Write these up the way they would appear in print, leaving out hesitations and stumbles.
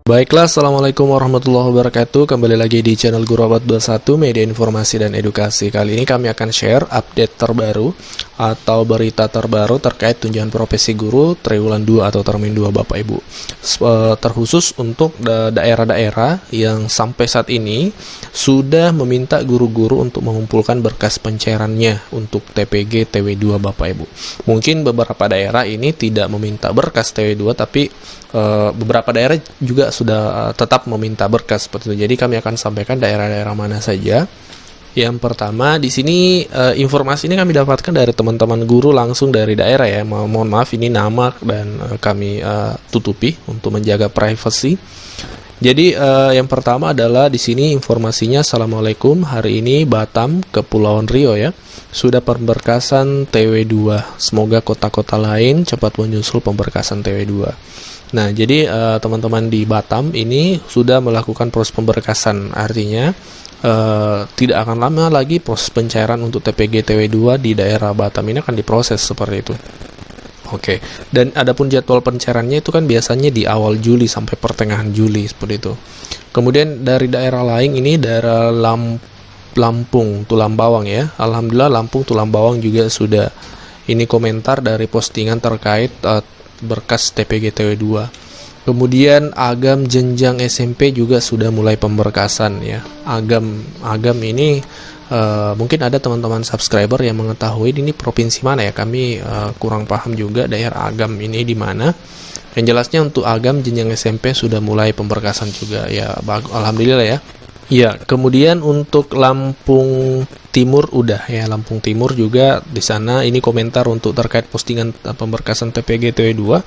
Baiklah, Assalamualaikum warahmatullahi wabarakatuh. Kembali lagi di channel Guru Abad 21, Media Informasi dan Edukasi. Kali ini kami akan share update terbaru atau berita terbaru terkait tunjangan profesi guru triwulan 2 atau termin 2 Bapak Ibu. Terkhusus untuk daerah-daerah yang sampai saat ini sudah meminta guru-guru untuk mengumpulkan berkas pencairannya untuk TPG TW2 Bapak Ibu. Mungkin beberapa daerah ini tidak meminta berkas TW2, tapi beberapa daerah juga sudah tetap meminta berkas seperti itu. Jadi kami akan sampaikan daerah-daerah mana saja. Yang pertama di sini informasi ini kami dapatkan dari teman-teman guru langsung dari daerah ya. Mohon maaf ini nama dan kami tutupi untuk menjaga privasi. Jadi yang pertama adalah di sini informasinya, Assalamualaikum, hari ini Batam, Kepulauan Riau ya, sudah pemberkasan TW2. Semoga kota-kota lain cepat menyusul pemberkasan TW2. Nah, jadi teman-teman di Batam ini sudah melakukan proses pemberkasan, artinya tidak akan lama lagi proses pencairan untuk TPG TW2 di daerah Batam ini akan diproses seperti itu. Oke, dan adapun jadwal pencairannya itu kan biasanya di awal Juli sampai pertengahan Juli seperti itu. Kemudian dari daerah lain ini daerah Lampung, Tulang Bawang ya. Alhamdulillah Lampung, Tulang Bawang juga sudah ini komentar dari postingan terkait berkas TPG TW2. Kemudian Agam jenjang SMP juga sudah mulai pemberkasan ya. Agam ini mungkin ada teman-teman subscriber yang mengetahui ini provinsi mana ya. Kami kurang paham juga daerah Agam ini di mana. Yang jelasnya untuk Agam jenjang SMP sudah mulai pemberkasan juga ya. Alhamdulillah ya. Ya, kemudian untuk Lampung Timur udah ya, Lampung Timur juga di sana ini komentar untuk terkait postingan pemberkasan TPG TW2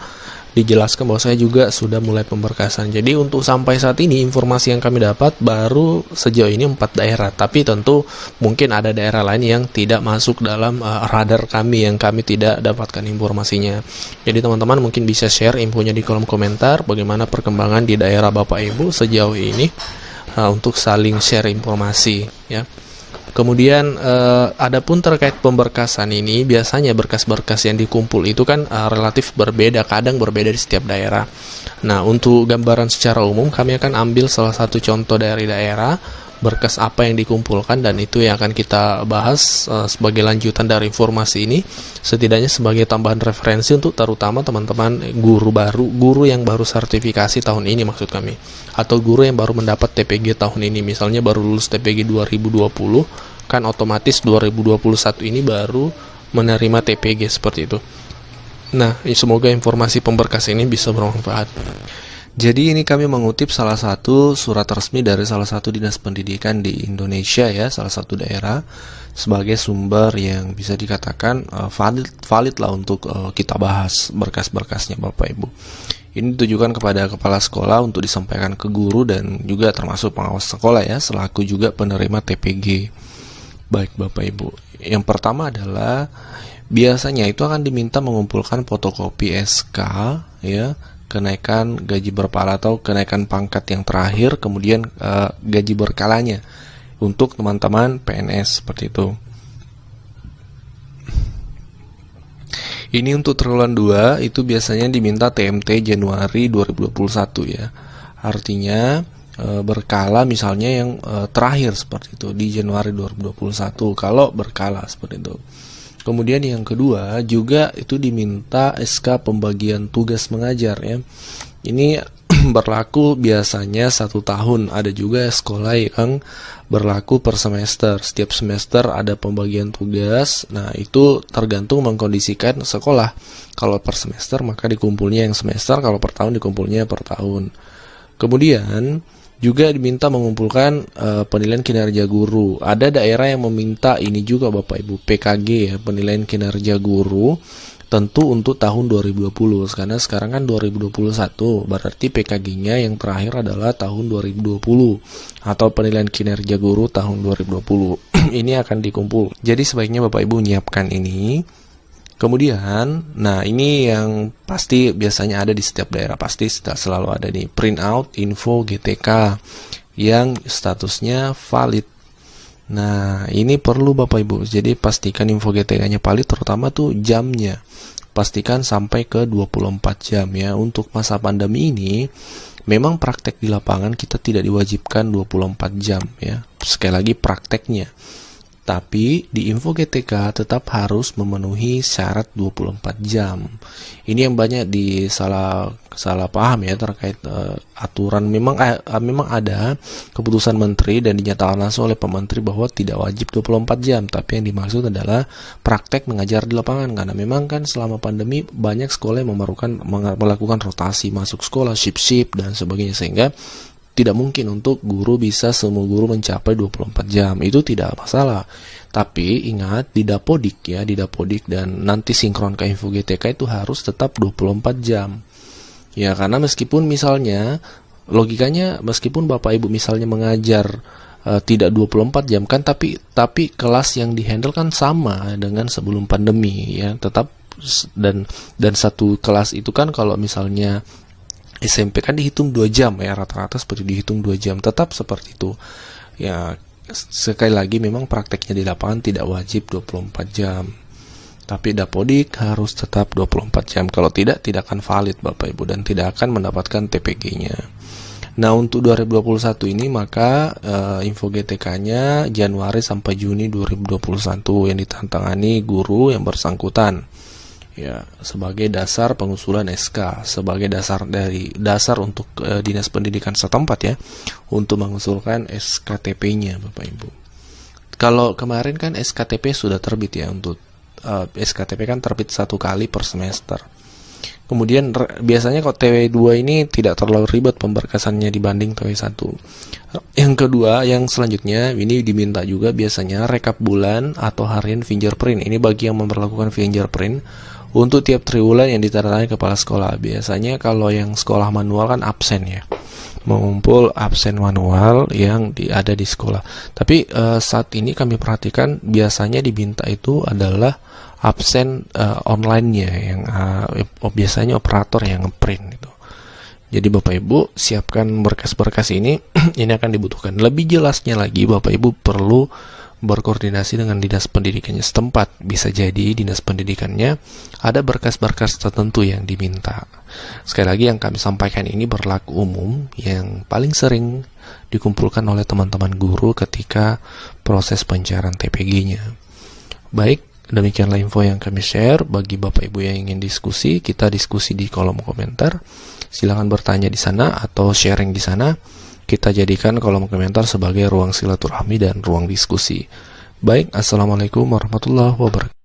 dijelaskan bahwa saya juga sudah mulai pemberkasan. Jadi untuk sampai saat ini informasi yang kami dapat baru sejauh ini 4 daerah, tapi tentu mungkin ada daerah lain yang tidak masuk dalam radar kami, yang kami tidak dapatkan informasinya. Jadi teman-teman mungkin bisa share infonya di kolom komentar bagaimana perkembangan di daerah Bapak Ibu sejauh ini. Untuk saling share informasi ya. Kemudian adapun terkait pemberkasan ini, biasanya berkas-berkas yang dikumpul itu kan relatif berbeda, kadang berbeda di setiap daerah. Nah, untuk gambaran secara umum kami akan ambil salah satu contoh dari daerah, berkas apa yang dikumpulkan, dan itu yang akan kita bahas sebagai lanjutan dari informasi ini, setidaknya sebagai tambahan referensi untuk terutama teman-teman guru yang baru sertifikasi tahun ini maksud kami, atau guru yang baru mendapat TPG tahun ini, misalnya baru lulus TPG 2020 kan otomatis 2021 ini baru menerima TPG seperti itu. Nah, semoga informasi pemberkas ini bisa bermanfaat. Jadi ini kami mengutip salah satu surat resmi dari salah satu dinas pendidikan di Indonesia ya, salah satu daerah, sebagai sumber yang bisa dikatakan valid lah untuk kita bahas berkas-berkasnya Bapak Ibu. Ini ditujukan kepada kepala sekolah untuk disampaikan ke guru dan juga termasuk pengawas sekolah ya, selaku juga penerima TPG. Baik Bapak Ibu, yang pertama adalah biasanya itu akan diminta mengumpulkan fotokopi SK ya, kenaikan gaji berpala atau kenaikan pangkat yang terakhir, kemudian gaji berkalanya untuk teman-teman PNS seperti itu. Ini untuk triwulan 2 itu biasanya diminta TMT Januari 2021 ya. Artinya berkala misalnya yang terakhir seperti itu di Januari 2021 kalau berkala seperti itu. Kemudian yang kedua juga itu diminta SK pembagian tugas mengajar ya. Ini berlaku biasanya 1 tahun. Ada juga sekolah yang berlaku per semester. Setiap semester ada pembagian tugas. Nah itu tergantung mengkondisikan sekolah. Kalau per semester maka dikumpulnya yang semester. Kalau per tahun dikumpulnya per tahun. Kemudian juga diminta mengumpulkan penilaian kinerja guru. Ada daerah yang meminta ini juga Bapak Ibu, PKG ya, penilaian kinerja guru, tentu untuk tahun 2020. Karena sekarang kan 2021, berarti PKG-nya yang terakhir adalah tahun 2020 atau penilaian kinerja guru tahun 2020. Ini akan dikumpul. Jadi sebaiknya Bapak Ibu menyiapkan ini. Kemudian, nah ini yang pasti biasanya ada di setiap daerah, pasti selalu ada nih, print out info GTK yang statusnya valid. Nah ini perlu Bapak Ibu, jadi pastikan info GTK-nya valid, terutama tuh jamnya. pastikan sampai ke 24 jam ya. Untuk masa pandemi ini memang praktek di lapangan kita tidak diwajibkan 24 jam ya. Sekali lagi prakteknya. Tapi di Info GTK tetap harus memenuhi syarat 24 jam. Ini yang banyak salah paham ya terkait aturan. Memang ada keputusan menteri dan dinyatakan langsung oleh Pak Menteri bahwa tidak wajib 24 jam. Tapi yang dimaksud adalah praktek mengajar di lapangan. Karena memang kan selama pandemi banyak sekolah yang melakukan rotasi masuk sekolah, shift dan sebagainya, sehingga tidak mungkin untuk semua guru mencapai 24 jam. Itu tidak masalah. Tapi ingat, di Dapodik dan nanti sinkron ke Info GTK itu harus tetap 24 jam. Ya, karena meskipun misalnya logikanya meskipun Bapak Ibu misalnya mengajar tidak 24 jam kan, tapi kelas yang dihandle kan sama dengan sebelum pandemi ya, tetap dan satu kelas itu kan kalau misalnya SMP kan dihitung 2 jam ya, rata-rata seperti dihitung 2 jam, tetap seperti itu. Ya, sekali lagi memang prakteknya di lapangan tidak wajib 24 jam. Tapi Dapodik harus tetap 24 jam. Kalau tidak akan valid Bapak Ibu dan tidak akan mendapatkan TPG-nya. Nah, untuk 2021 ini maka Info GTK-nya Januari sampai Juni 2021 yang ditantangani guru yang bersangkutan. Ya, sebagai dasar pengusulan SK, sebagai dasar untuk Dinas Pendidikan setempat ya, untuk mengusulkan SKTP-nya Bapak Ibu. Kalau kemarin kan SKTP sudah terbit ya, untuk SKTP kan terbit 1 kali per semester. Kemudian biasanya kalau TW2 ini tidak terlalu ribet pemberkasannya dibanding TW1. Yang kedua, yang selanjutnya ini diminta juga biasanya rekap bulan atau harian fingerprint. Ini bagi yang memperlakukan fingerprint untuk tiap triwulan yang ditandatangani kepala sekolah. Biasanya kalau yang sekolah manual kan absen ya, mengumpul absen manual yang ada di sekolah. Tapi saat ini kami perhatikan biasanya diminta itu adalah absen online-nya yang biasanya operator yang ngeprint gitu. Jadi Bapak Ibu siapkan berkas-berkas ini. Ini akan dibutuhkan. Lebih jelasnya lagi Bapak Ibu perlu berkoordinasi dengan dinas pendidikannya setempat. Bisa jadi dinas pendidikannya ada berkas-berkas tertentu yang diminta. Sekali lagi yang kami sampaikan ini berlaku umum, yang paling sering dikumpulkan oleh teman-teman guru ketika proses pencairan TPG-nya. Baik, demikianlah info yang kami share. Bagi Bapak Ibu yang ingin diskusi, kita diskusi di kolom komentar. Silakan bertanya di sana atau sharing di sana. Kita jadikan kolom komentar sebagai ruang silaturahmi dan ruang diskusi. Baik, Assalamualaikum warahmatullahi wabarakatuh.